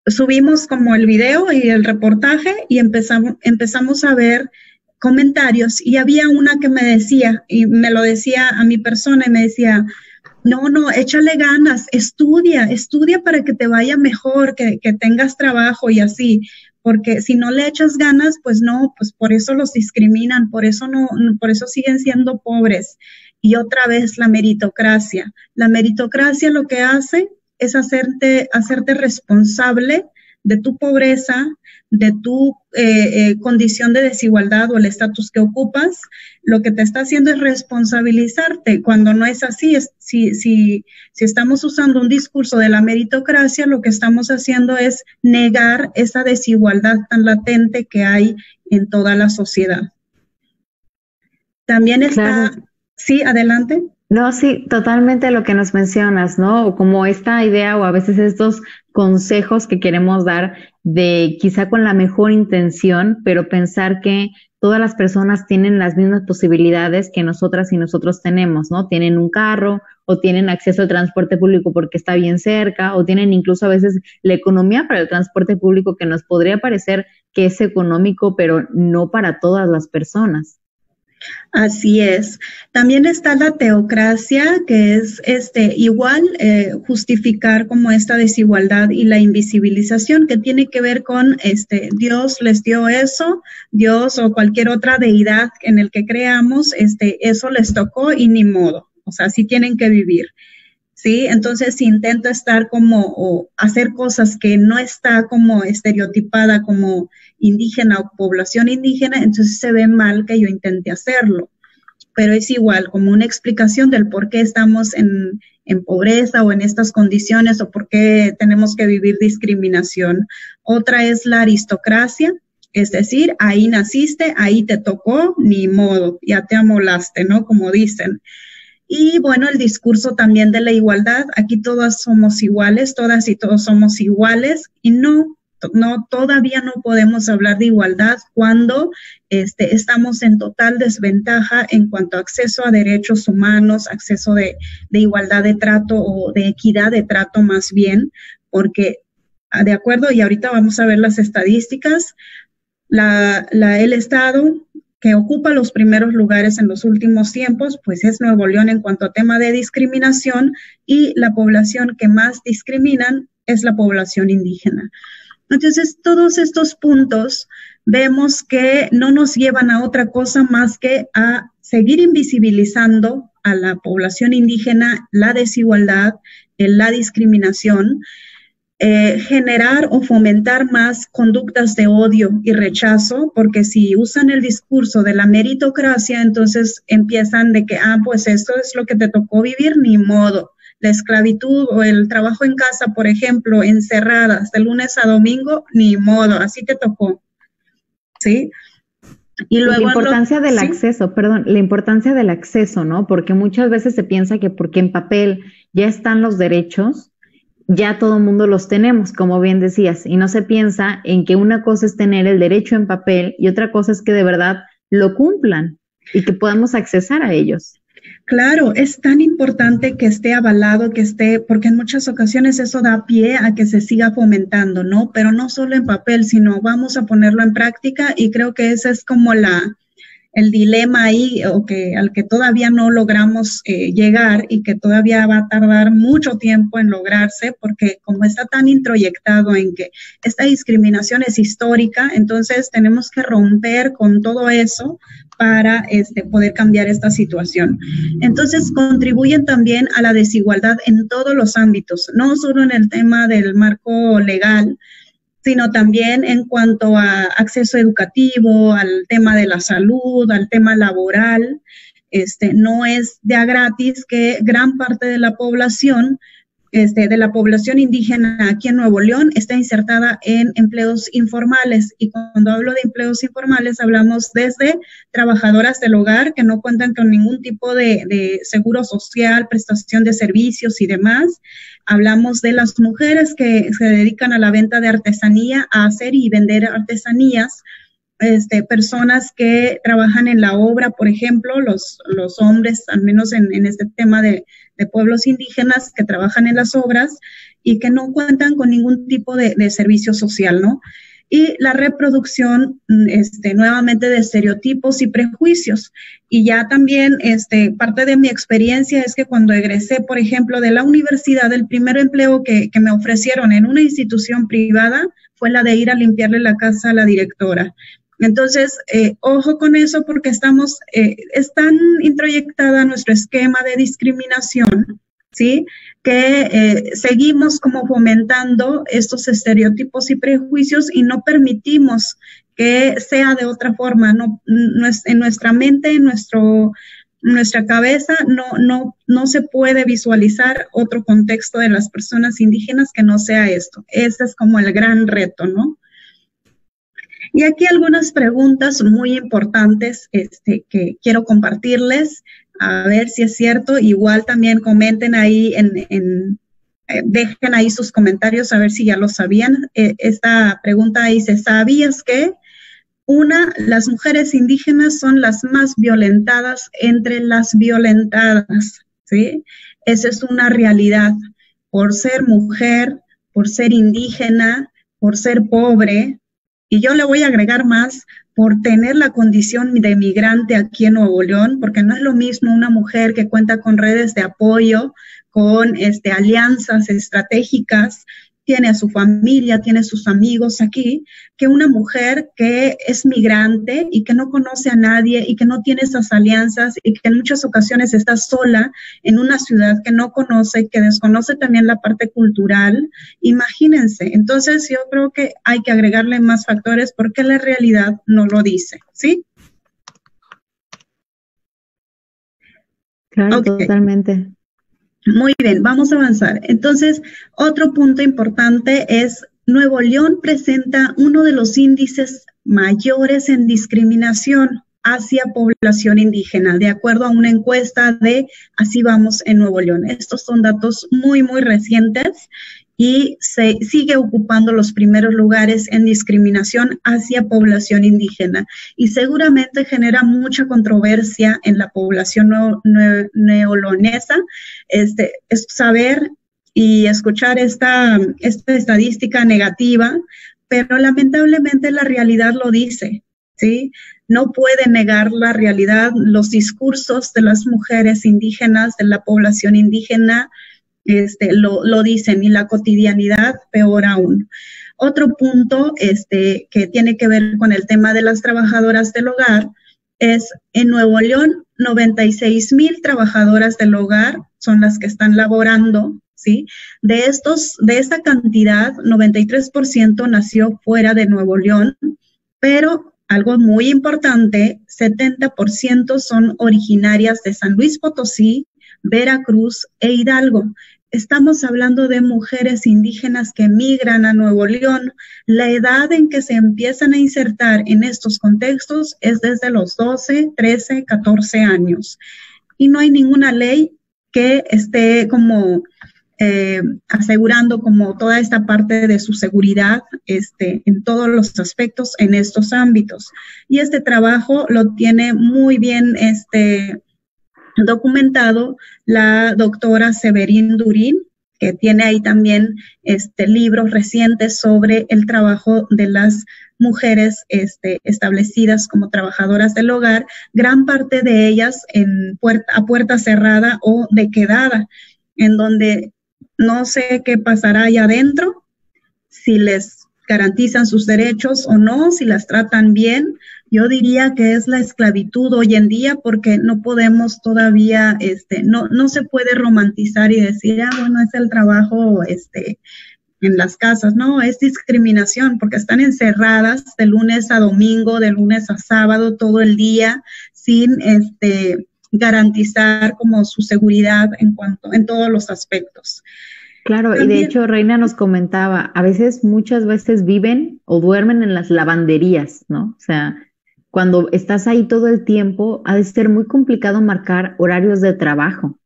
subimos como el video y el reportaje y empezamos a ver comentarios y había una que me decía, y me lo decía a mi persona y me decía, no, échale ganas, estudia para que te vaya mejor, que tengas trabajo y así, porque si no le echas ganas, pues no, pues por eso los discriminan, por eso siguen siendo pobres. Y otra vez la meritocracia. La meritocracia lo que hace es hacerte responsable de tu pobreza, de tu condición de desigualdad o el estatus que ocupas. Lo que te está haciendo es responsabilizarte. Cuando no es así, si estamos usando un discurso de la meritocracia, lo que estamos haciendo es negar esa desigualdad tan latente que hay en toda la sociedad. También está... Claro. Sí, adelante. No, sí, totalmente lo que nos mencionas, ¿no? Como esta idea o a veces estos consejos que queremos dar de quizá con la mejor intención, pero pensar que todas las personas tienen las mismas posibilidades que nosotras y nosotros tenemos, ¿no? Tienen un carro o tienen acceso al transporte público porque está bien cerca o tienen incluso a veces la economía para el transporte público que nos podría parecer que es económico, pero no para todas las personas. Así es. También está la teocracia, que es igual justificar como esta desigualdad y la invisibilización que tiene que ver con Dios les dio eso, Dios o cualquier otra deidad en el que creamos, eso les tocó y ni modo. O sea, así tienen que vivir. ¿Sí? Entonces, si intento estar o hacer cosas que no está como estereotipada como indígena o población indígena, entonces se ve mal que yo intente hacerlo. Pero es igual, como una explicación del por qué estamos en pobreza o en estas condiciones o por qué tenemos que vivir discriminación. Otra es la aristocracia, es decir, ahí naciste, ahí te tocó, ni modo, ya te amolaste, ¿no? Como dicen. Y bueno, el discurso también de la igualdad, aquí todas somos iguales, todas y todos somos iguales y no, todavía no podemos hablar de igualdad cuando estamos en total desventaja en cuanto a acceso a derechos humanos, acceso de igualdad de trato o de equidad de trato más bien, porque de acuerdo, y ahorita vamos a ver las estadísticas, el Estado que ocupa los primeros lugares en los últimos tiempos, pues es Nuevo León en cuanto a tema de discriminación y la población que más discriminan es la población indígena. Entonces, todos estos puntos vemos que no nos llevan a otra cosa más que a seguir invisibilizando a la población indígena, la desigualdad, la discriminación, generar o fomentar más conductas de odio y rechazo, porque si usan el discurso de la meritocracia, entonces empiezan de que, pues esto es lo que te tocó vivir, ni modo. La esclavitud o el trabajo en casa, por ejemplo, encerradas de lunes a domingo, ni modo, así te tocó. ¿Sí? Y luego la importancia del acceso, la importancia del acceso, ¿no? Porque muchas veces se piensa que porque en papel ya están los derechos, ya todo el mundo los tenemos, como bien decías, y no se piensa en que una cosa es tener el derecho en papel y otra cosa es que de verdad lo cumplan y que podamos accesar a ellos. Claro, es tan importante que esté avalado, porque en muchas ocasiones eso da pie a que se siga fomentando, ¿no? Pero no solo en papel, sino vamos a ponerlo en práctica y creo que esa es como dilema ahí al que todavía no logramos llegar y que todavía va a tardar mucho tiempo en lograrse, porque como está tan introyectado en que esta discriminación es histórica, entonces tenemos que romper con todo eso para poder cambiar esta situación. Entonces, contribuyen también a la desigualdad en todos los ámbitos, no solo en el tema del marco legal, sino también en cuanto a acceso educativo, al tema de la salud, al tema laboral. No es de a gratis que gran parte de la población indígena aquí en Nuevo León está insertada en empleos informales. Y cuando hablo de empleos informales, hablamos desde trabajadoras del hogar que no cuentan con ningún tipo de seguro social, prestación de servicios y demás. Hablamos de las mujeres que se dedican a la venta de artesanía, a hacer y vender artesanías. Personas que trabajan en la obra, por ejemplo, los hombres, al menos en este tema de pueblos indígenas que trabajan en las obras y que no cuentan con ningún tipo de servicio social, ¿no? Y la reproducción, nuevamente, de estereotipos y prejuicios. Y ya también, parte de mi experiencia es que cuando egresé, por ejemplo, de la universidad, el primer empleo que me ofrecieron en una institución privada fue la de ir a limpiarle la casa a la directora. Entonces, ojo con eso, porque es tan introyectada nuestro esquema de discriminación, ¿sí? Que seguimos como fomentando estos estereotipos y prejuicios y no permitimos que sea de otra forma. En nuestra mente, en nuestra cabeza, no se puede visualizar otro contexto de las personas indígenas que no sea esto. Ese es como el gran reto, ¿no? Y aquí algunas preguntas muy importantes que quiero compartirles, a ver si es cierto. Igual también comenten ahí, dejen ahí sus comentarios a ver si ya lo sabían. Esta pregunta dice, ¿sabías que las mujeres indígenas son las más violentadas entre las violentadas? ¿Sí? Esa es una realidad. Por ser mujer, por ser indígena, por ser pobre. Y yo le voy a agregar más, por tener la condición de migrante aquí en Nuevo León, porque no es lo mismo una mujer que cuenta con redes de apoyo, con alianzas estratégicas, tiene a su familia, tiene sus amigos aquí, que una mujer que es migrante y que no conoce a nadie y que no tiene esas alianzas y que en muchas ocasiones está sola en una ciudad que no conoce, que desconoce también la parte cultural. Imagínense. Entonces yo creo que hay que agregarle más factores porque la realidad no lo dice, ¿sí? Claro, okay. Totalmente. Muy bien, vamos a avanzar. Entonces, otro punto importante es Nuevo León presenta uno de los índices mayores en discriminación hacia población indígena, de acuerdo a una encuesta de Así Vamos en Nuevo León. Estos son datos muy, muy recientes y se sigue ocupando los primeros lugares en discriminación hacia población indígena. Y seguramente genera mucha controversia en la población neolonesa, es saber y escuchar esta estadística negativa, pero lamentablemente la realidad lo dice, ¿sí? No puede negar la realidad, los discursos de las mujeres indígenas, de la población indígena, lo dicen, y la cotidianidad peor aún. Otro punto que tiene que ver con el tema de las trabajadoras del hogar es en Nuevo León 96,000 trabajadoras del hogar son las que están laborando, ¿sí? De esta cantidad, 93% nació fuera de Nuevo León, pero algo muy importante, 70% son originarias de San Luis Potosí, Veracruz e Hidalgo. Estamos hablando de mujeres indígenas que migran a Nuevo León. La edad en que se empiezan a insertar en estos contextos es desde los 12, 13, 14 años. Y no hay ninguna ley que esté como asegurando como toda esta parte de su seguridad en todos los aspectos en estos ámbitos. Y este trabajo lo tiene muy bien documentado la doctora Severín Durín que tiene ahí también libros recientes sobre el trabajo de las mujeres establecidas como trabajadoras del hogar, gran parte de ellas a puerta cerrada o de quedada, en donde no sé qué pasará allá adentro, si les garantizan sus derechos o no, si las tratan bien. Yo diría que es la esclavitud hoy en día, porque no podemos todavía, no se puede romantizar y decir, bueno, es el trabajo en las casas. No, es discriminación, porque están encerradas de lunes a domingo, de lunes a sábado, todo el día, sin garantizar como su seguridad en todos los aspectos. Claro, también, y de hecho Reina nos comentaba, muchas veces viven o duermen en las lavanderías, ¿no? O sea, cuando estás ahí todo el tiempo, ha de ser muy complicado marcar horarios de trabajo.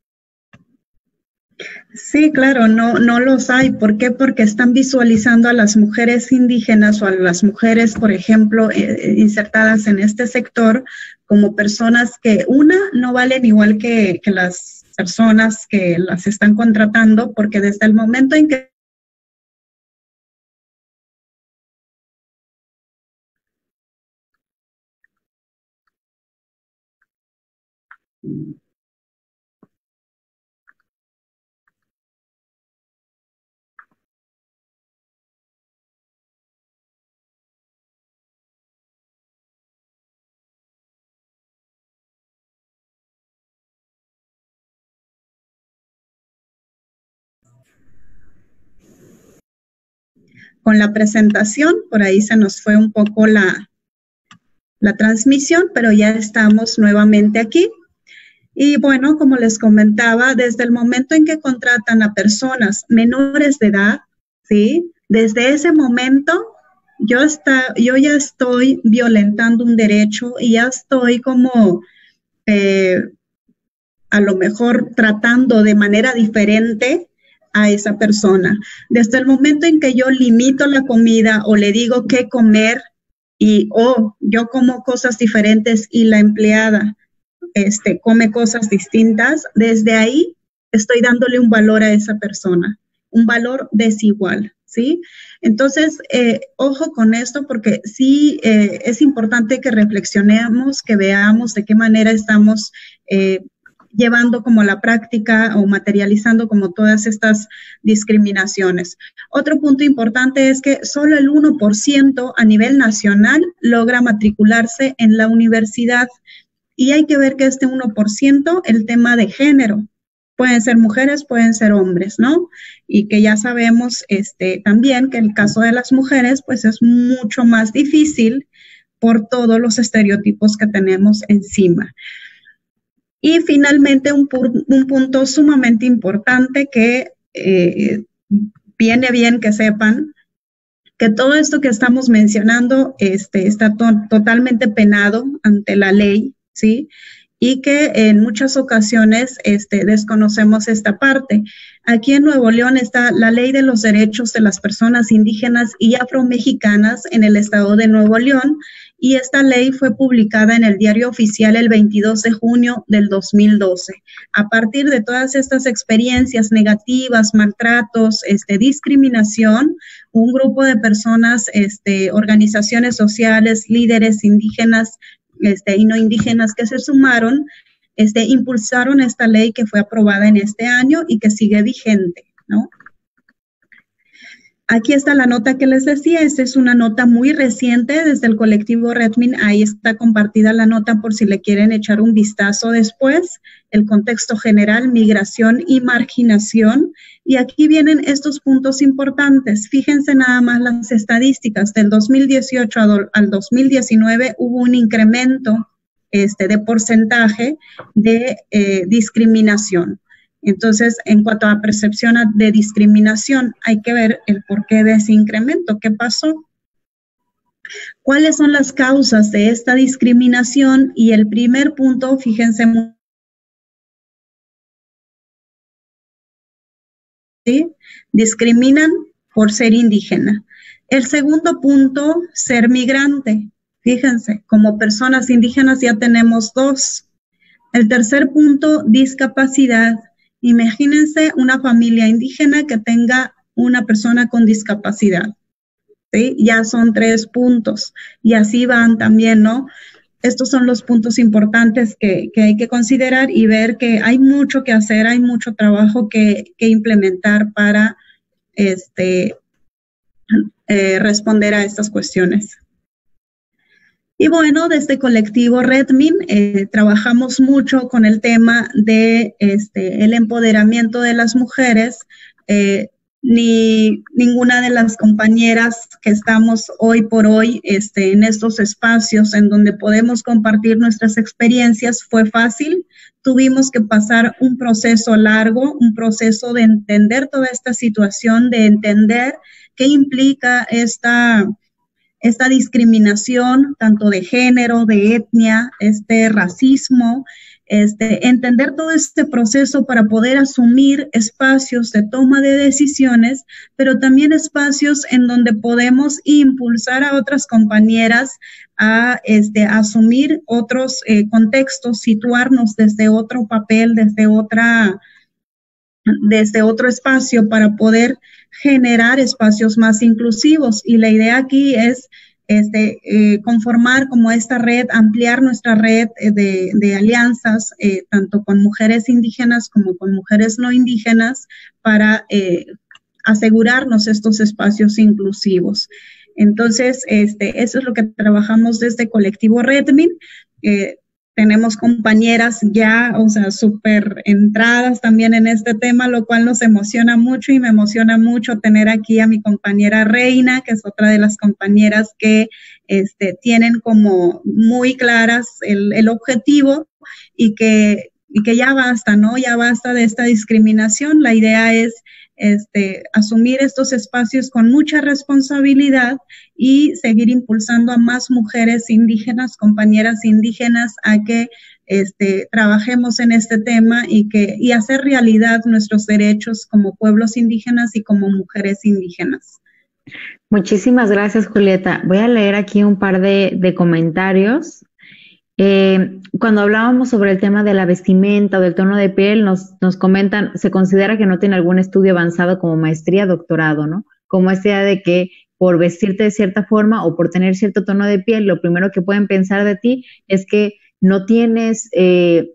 Sí, claro, no los hay. ¿Por qué? Porque están visualizando a las mujeres indígenas o a las mujeres, por ejemplo, insertadas en este sector como personas que, no valen igual que las personas que las están contratando, porque desde el momento en que con la presentación, por ahí se nos fue un poco la transmisión, pero ya estamos nuevamente aquí. Y bueno, como les comentaba, desde el momento en que contratan a personas menores de edad, ¿sí? Desde ese momento yo ya estoy violentando un derecho y ya estoy como a lo mejor tratando de manera diferente a esa persona. Desde el momento en que yo limito la comida o le digo qué comer yo como cosas diferentes y la empleada come cosas distintas, desde ahí estoy dándole un valor a esa persona, un valor desigual, ¿sí? Entonces, ojo con esto, porque sí es importante que reflexionemos, que veamos de qué manera estamos llevando como la práctica o materializando como todas estas discriminaciones. Otro punto importante es que solo el 1% a nivel nacional logra matricularse en la universidad, y hay que ver que este 1%, el tema de género, pueden ser mujeres, pueden ser hombres, ¿no? Y que ya sabemos también que el caso de las mujeres pues es mucho más difícil por todos los estereotipos que tenemos encima. Y finalmente un punto sumamente importante que viene bien que sepan, que todo esto que estamos mencionando está totalmente penado ante la ley, ¿sí? Y que en muchas ocasiones desconocemos esta parte. Aquí en Nuevo León está la Ley de los Derechos de las Personas Indígenas y Afromexicanas en el estado de Nuevo León, y esta ley fue publicada en el Diario Oficial el 22 de junio del 2012. A partir de todas estas experiencias negativas, maltratos, discriminación, un grupo de personas, organizaciones sociales, líderes indígenas y no indígenas que se sumaron, impulsaron esta ley que fue aprobada en este año y que sigue vigente, ¿no? Aquí está la nota que les decía. Esta es una nota muy reciente desde el colectivo Redmin. Ahí está compartida la nota por si le quieren echar un vistazo después. El contexto general, migración y marginación. Y aquí vienen estos puntos importantes. Fíjense nada más las estadísticas. Del 2018 al 2019 hubo un incremento de porcentaje de discriminación. Entonces, en cuanto a percepción de discriminación, hay que ver el porqué de ese incremento. ¿Qué pasó? ¿Cuáles son las causas de esta discriminación? Y el primer punto, fíjense, ¿sí? Discriminan por ser indígena. El segundo punto, ser migrante. Fíjense, como personas indígenas ya tenemos dos. El tercer punto, discapacidad. Imagínense una familia indígena que tenga una persona con discapacidad, ¿sí? Ya son 3 puntos y así van también, ¿no? Estos son los puntos importantes que hay que considerar y ver que hay mucho que hacer, hay mucho trabajo que implementar para responder a estas cuestiones. Y bueno, desde colectivo Redmin trabajamos mucho con el tema de el empoderamiento de las mujeres. Ninguna de las compañeras que estamos hoy por hoy en estos espacios en donde podemos compartir nuestras experiencias fue fácil. Tuvimos que pasar un proceso largo, un proceso de entender toda esta situación, de entender qué implica esta discriminación, tanto de género, de etnia, racismo, entender todo este proceso para poder asumir espacios de toma de decisiones, pero también espacios en donde podemos impulsar a otras compañeras a asumir otros contextos, situarnos desde otro papel, desde otro espacio para poder generar espacios más inclusivos. Y la idea aquí es conformar como esta red, ampliar nuestra red de alianzas, tanto con mujeres indígenas como con mujeres no indígenas, para asegurarnos estos espacios inclusivos. Entonces, eso es lo que trabajamos desde Colectivo Redmin. Tenemos compañeras ya, o sea, súper entradas también en este tema, lo cual nos emociona mucho y me emociona mucho tener aquí a mi compañera Reina, que es otra de las compañeras que tienen como muy claras el objetivo y que ya basta, ¿no? Ya basta de esta discriminación. La idea es asumir estos espacios con mucha responsabilidad y seguir impulsando a más mujeres indígenas, compañeras indígenas, a que trabajemos en este tema y hacer realidad nuestros derechos como pueblos indígenas y como mujeres indígenas. Muchísimas gracias, Julieta. Voy a leer aquí un par de comentarios. Cuando hablábamos sobre el tema de la vestimenta o del tono de piel, nos comentan, se considera que no tiene algún estudio avanzado como maestría, doctorado, ¿no? Como esta idea de que por vestirte de cierta forma o por tener cierto tono de piel, lo primero que pueden pensar de ti es que no tienes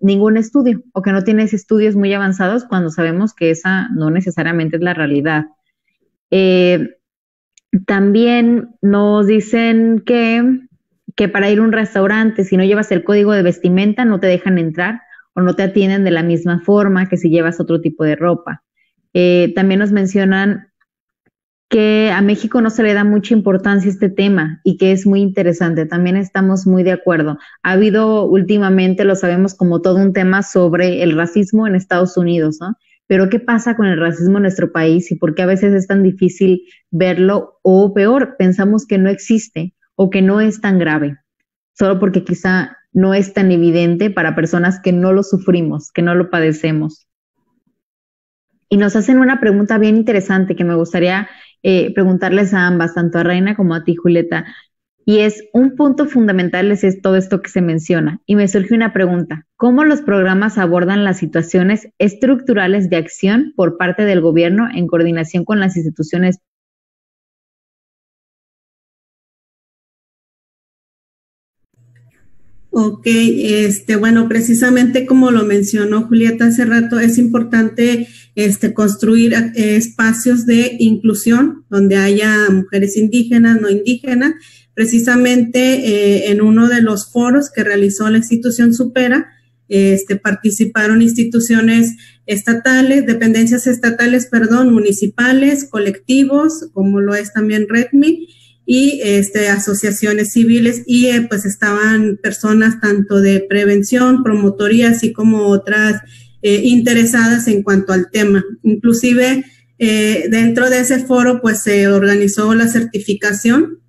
ningún estudio o que no tienes estudios muy avanzados, cuando sabemos que esa no necesariamente es la realidad. También nos dicen que para ir a un restaurante, si no llevas el código de vestimenta, no te dejan entrar o no te atienden de la misma forma que si llevas otro tipo de ropa. También nos mencionan que a México no se le da mucha importancia a este tema y que es muy interesante. También estamos muy de acuerdo. Ha habido últimamente, lo sabemos, como todo un tema sobre el racismo en Estados Unidos, ¿no? Pero ¿qué pasa con el racismo en nuestro país y por qué a veces es tan difícil verlo? O peor, pensamos que no existe o que no es tan grave, solo porque quizá no es tan evidente para personas que no lo sufrimos, que no lo padecemos. Y nos hacen una pregunta bien interesante que me gustaría preguntarles a ambas, tanto a Reina como a ti, Julieta, y es un punto fundamental, es todo esto que se menciona. Y me surge una pregunta: ¿cómo los programas abordan las situaciones estructurales de acción por parte del gobierno en coordinación con las instituciones? Ok, bueno, precisamente como lo mencionó Julieta hace rato, es importante construir espacios de inclusión donde haya mujeres indígenas, no indígenas. Precisamente en uno de los foros que realizó la institución Supera, participaron instituciones estatales, dependencias estatales, municipales, colectivos, como lo es también Redmi, y asociaciones civiles, y pues estaban personas tanto de prevención, promotoría, así como otras interesadas en cuanto al tema. Inclusive dentro de ese foro pues se organizó la certificación,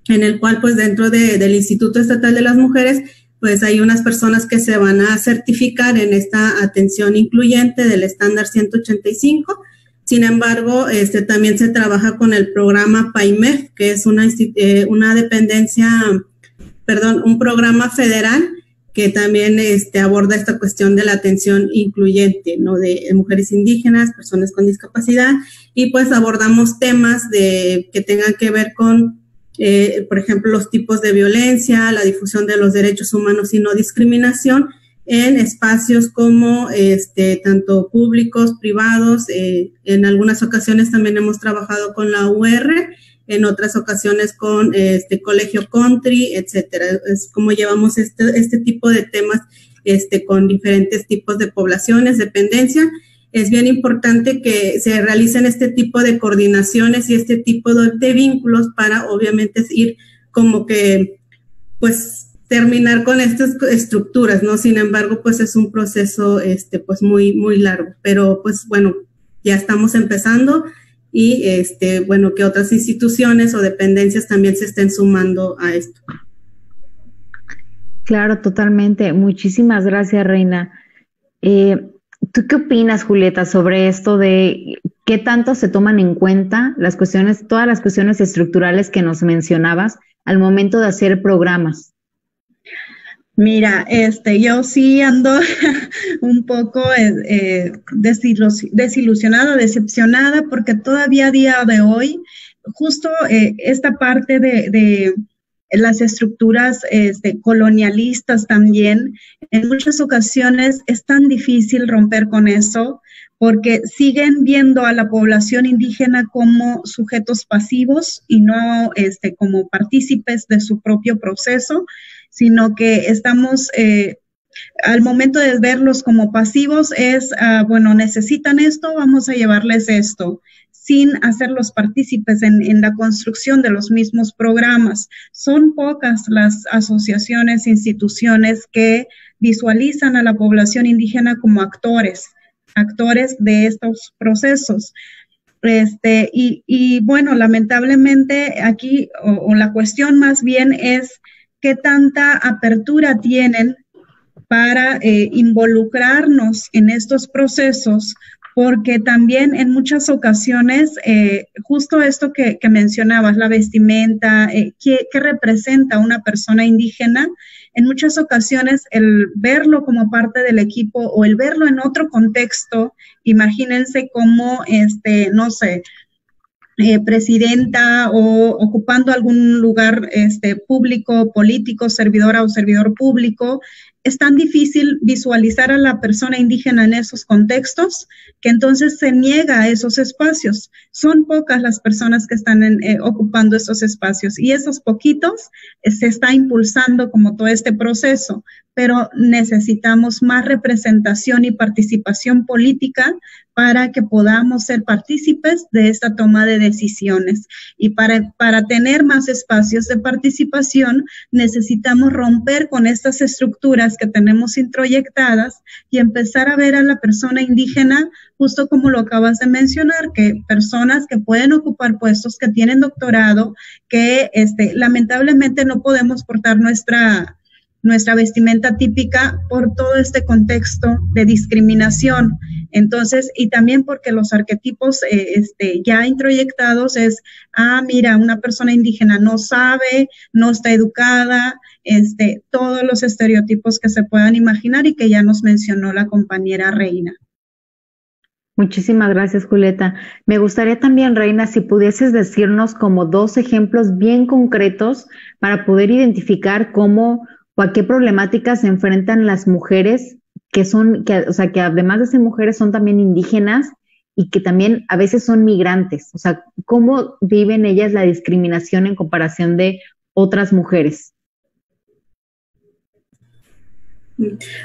en el cual pues dentro del Instituto Estatal de las Mujeres pues hay unas personas que se van a certificar en esta atención incluyente del estándar 185. Sin embargo, también se trabaja con el programa PAIMEF, que es una dependencia, un programa federal que también aborda esta cuestión de la atención incluyente, ¿no? De mujeres indígenas, personas con discapacidad, y pues abordamos temas que tengan que ver con, por ejemplo, los tipos de violencia, la difusión de los derechos humanos y no discriminación en espacios como tanto públicos, privados. En algunas ocasiones también hemos trabajado con la UR, en otras ocasiones con Colegio Country, etcétera. Es como llevamos este tipo de temas con diferentes tipos de poblaciones, dependencia. Es bien importante que se realicen este tipo de coordinaciones y este tipo de vínculos para obviamente ir como que pues terminar con estas estructuras, ¿no? Sin embargo, pues es un proceso pues muy, muy largo, pero pues bueno, ya estamos empezando. Y bueno, que otras instituciones o dependencias también se estén sumando a esto. Claro, totalmente. Muchísimas gracias, Reina. ¿Tú qué opinas, Julieta, sobre esto de qué tanto se toman en cuenta todas las cuestiones estructurales que nos mencionabas al momento de hacer programas? Mira, yo sí ando un poco desilusionada, decepcionada, porque todavía a día de hoy, justo esta parte de las estructuras colonialistas también, en muchas ocasiones es tan difícil romper con eso, porque siguen viendo a la población indígena como sujetos pasivos y no como partícipes de su propio proceso, sino que estamos, al momento de verlos como pasivos bueno, necesitan esto, vamos a llevarles esto, sin hacerlos partícipes en la construcción de los mismos programas. Son pocas las asociaciones, instituciones que visualizan a la población indígena como actores de estos procesos. Y bueno, lamentablemente aquí, o la cuestión más bien es qué tanta apertura tienen para involucrarnos en estos procesos, porque también en muchas ocasiones, justo esto que mencionabas, la vestimenta, ¿qué representa una persona indígena? En muchas ocasiones el verlo como parte del equipo o el verlo en otro contexto, imagínense como, no sé, presidenta o ocupando algún lugar público, político, servidora o servidor público, es tan difícil visualizar a la persona indígena en esos contextos que entonces se niega a esos espacios. Son pocas las personas que están ocupando esos espacios y esos poquitos se está impulsando como todo este proceso, pero necesitamos más representación y participación política para que podamos ser partícipes de esta toma de decisiones. Y para tener más espacios de participación, necesitamos romper con estas estructuras que tenemos introyectadas y empezar a ver a la persona indígena, justo como lo acabas de mencionar, que personas que pueden ocupar puestos, que tienen doctorado, que lamentablemente no podemos portar nuestra vestimenta típica por todo este contexto de discriminación. Entonces, y también porque los arquetipos ya introyectados es, mira, una persona indígena no sabe, no está educada, todos los estereotipos que se puedan imaginar y que ya nos mencionó la compañera Reina. Muchísimas gracias, Julieta. Me gustaría también, Reina, si pudieses decirnos como 2 ejemplos bien concretos para poder identificar cómo o a qué problemáticas se enfrentan las mujeres que además de ser mujeres son también indígenas y que también a veces son migrantes. O sea, ¿cómo viven ellas la discriminación en comparación de otras mujeres?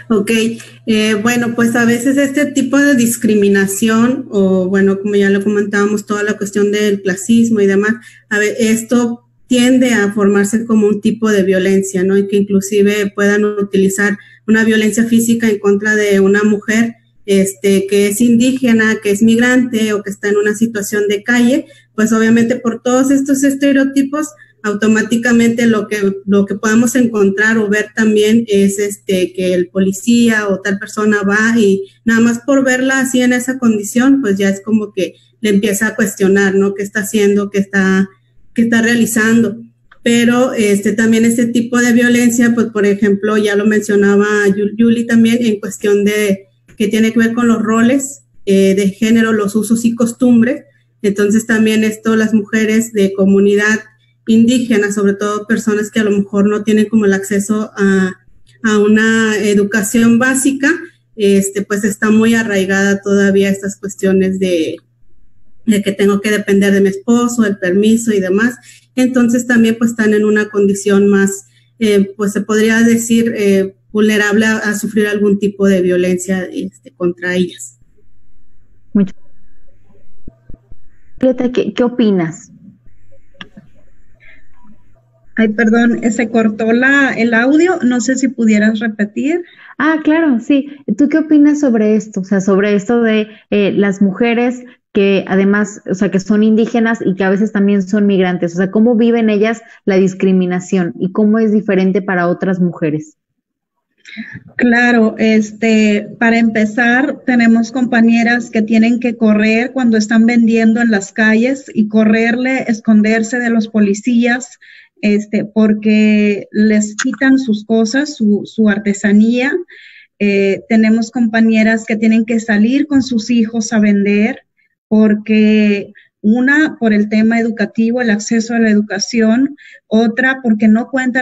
Ok, bueno, pues a veces este tipo de discriminación, o bueno, como ya lo comentábamos, toda la cuestión del clasismo y demás, esto tiende a formarse como un tipo de violencia, ¿no? Y que inclusive puedan utilizar una violencia física en contra de una mujer que es indígena, que es migrante o que está en una situación de calle, pues obviamente por todos estos estereotipos, automáticamente lo que podemos encontrar o ver también es que el policía o tal persona va y nada más por verla así en esa condición, pues ya es como que le empieza a cuestionar, ¿no? ¿Qué está haciendo? ¿Qué está realizando? pero también este tipo de violencia, pues por ejemplo, ya lo mencionaba Yuli también, en cuestión de que tiene que ver con los roles de género, los usos y costumbres. Entonces también las mujeres de comunidad indígena, sobre todo personas que a lo mejor no tienen como el acceso a una educación básica, pues está muy arraigada todavía estas cuestiones de que tengo que depender de mi esposo, el permiso y demás. Entonces también pues están en una condición más, pues se podría decir, vulnerable a sufrir algún tipo de violencia contra ellas. Mucho. ¿Qué opinas? Ay, perdón, se cortó el audio, no sé si pudieras repetir. Claro, sí. ¿Tú qué opinas sobre esto? O sea, sobre esto de las mujeres que además, o sea, que son indígenas y que a veces también son migrantes. O sea, ¿cómo viven ellas la discriminación y cómo es diferente para otras mujeres? Claro, para empezar, tenemos compañeras que tienen que correr cuando están vendiendo en las calles y esconderse de los policías, porque les quitan sus cosas, su artesanía. Tenemos compañeras que tienen que salir con sus hijos a vender, porque una, por el tema educativo, el acceso a la educación, otra, porque no cuentan